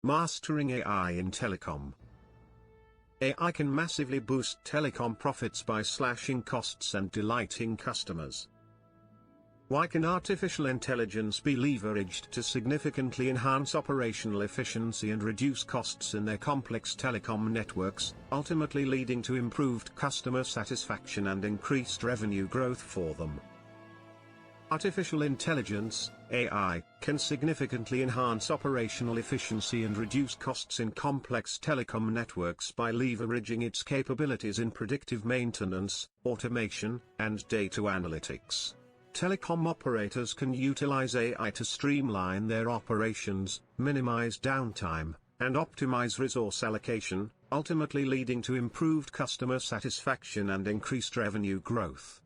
Mastering AI in Telecom. AI can massively boost telecom profits by slashing costs and delighting customers. Why can artificial intelligence be leveraged to significantly enhance operational efficiency and reduce costs in their complex telecom networks, ultimately leading to improved customer satisfaction and increased revenue growth for them? Artificial intelligence, AI, can significantly enhance operational efficiency and reduce costs in complex telecom networks by leveraging its capabilities in predictive maintenance, automation, and data analytics. Telecom operators can utilize AI to streamline their operations, minimize downtime, and optimize resource allocation, ultimately leading to improved customer satisfaction and increased revenue growth.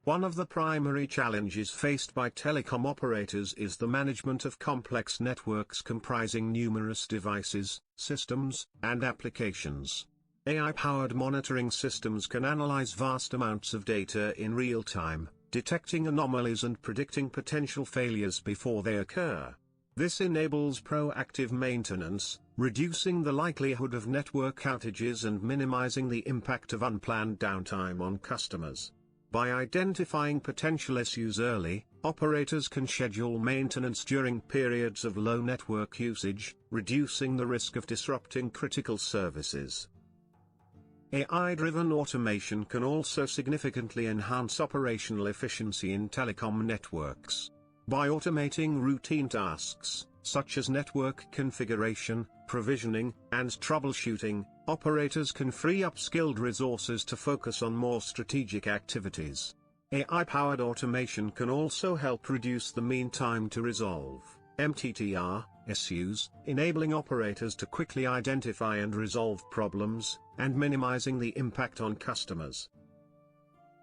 One of the primary challenges faced by telecom operators is the management of complex networks comprising numerous devices, systems, and applications. AI-powered monitoring systems can analyze vast amounts of data in real time, detecting anomalies and predicting potential failures before they occur. This enables proactive maintenance, reducing the likelihood of network outages and minimizing the impact of unplanned downtime on customers. By identifying potential issues early, operators can schedule maintenance during periods of low network usage, reducing the risk of disrupting critical services. AI-driven automation can also significantly enhance operational efficiency in telecom networks. By automating routine tasks, such as network configuration, provisioning, and troubleshooting, operators can free up skilled resources to focus on more strategic activities. AI-powered automation can also help reduce the mean time to resolve (MTTR) issues, enabling operators to quickly identify and resolve problems, and minimizing the impact on customers.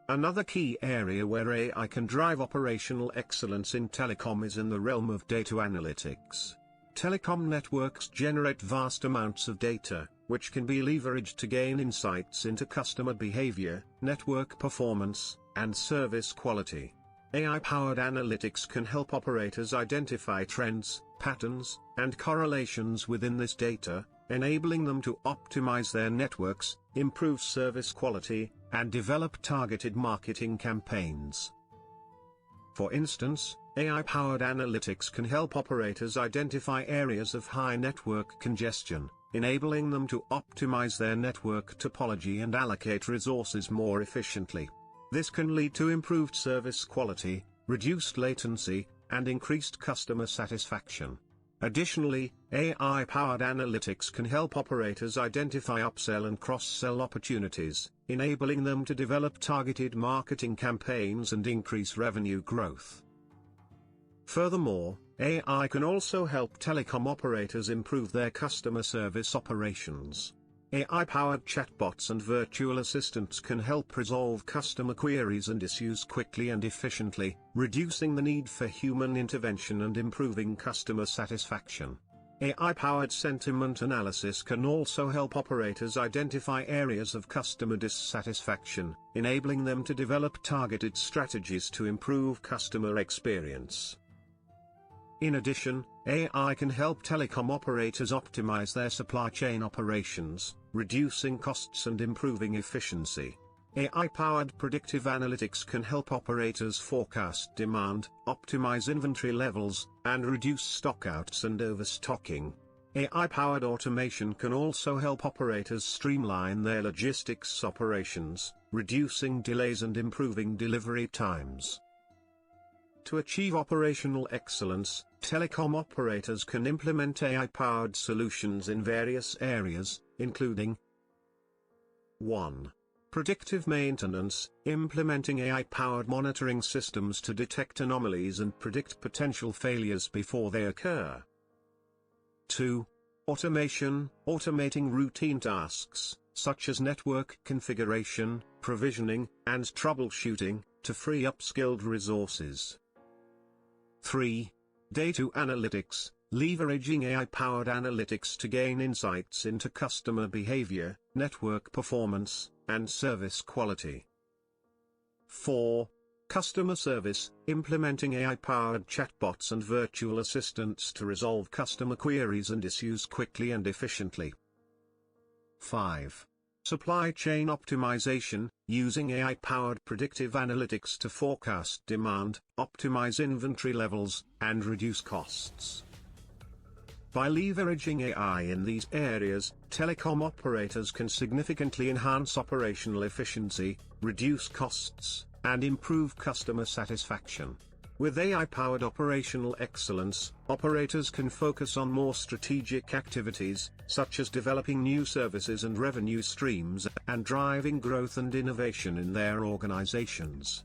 Another key area where AI can drive operational excellence in telecom is in the realm of data analytics. Telecom networks generate vast amounts of data, which can be leveraged to gain insights into customer behavior, network performance, and service quality. AI-powered analytics can help operators identify trends, patterns, and correlations within this data, enabling them to optimize their networks, improve service quality, and develop targeted marketing campaigns. For instance, AI-powered analytics can help operators identify areas of high network congestion, enabling them to optimize their network topology and allocate resources more efficiently. This can lead to improved service quality, reduced latency, and increased customer satisfaction. Additionally, AI-powered analytics can help operators identify upsell and cross-sell opportunities, enabling them to develop targeted marketing campaigns and increase revenue growth. Furthermore, AI can also help telecom operators improve their customer service operations. AI-powered chatbots and virtual assistants can help resolve customer queries and issues quickly and efficiently, reducing the need for human intervention and improving customer satisfaction. AI-powered sentiment analysis can also help operators identify areas of customer dissatisfaction, enabling them to develop targeted strategies to improve customer experience. In addition, AI can help telecom operators optimize their supply chain operations, reducing costs and improving efficiency. AI-powered predictive analytics can help operators forecast demand, optimize inventory levels, and reduce stockouts and overstocking. AI-powered automation can also help operators streamline their logistics operations, reducing delays and improving delivery times. To achieve operational excellence, telecom operators can implement AI-powered solutions in various areas, including 1. Predictive maintenance, implementing AI-powered monitoring systems to detect anomalies and predict potential failures before they occur. 2. Automation, automating routine tasks, such as network configuration, provisioning, and troubleshooting, to free up skilled resources. 3. Data analytics, leveraging AI-powered analytics to gain insights into customer behavior, network performance, and service quality. 4. Customer service, implementing AI-powered chatbots and virtual assistants to resolve customer queries and issues quickly and efficiently. 5. Supply chain optimization, using AI-powered predictive analytics to forecast demand, optimize inventory levels, and reduce costs. By leveraging AI in these areas, telecom operators can significantly enhance operational efficiency, reduce costs, and improve customer satisfaction. With AI-powered operational excellence, operators can focus on more strategic activities, such as developing new services and revenue streams, and driving growth and innovation in their organizations.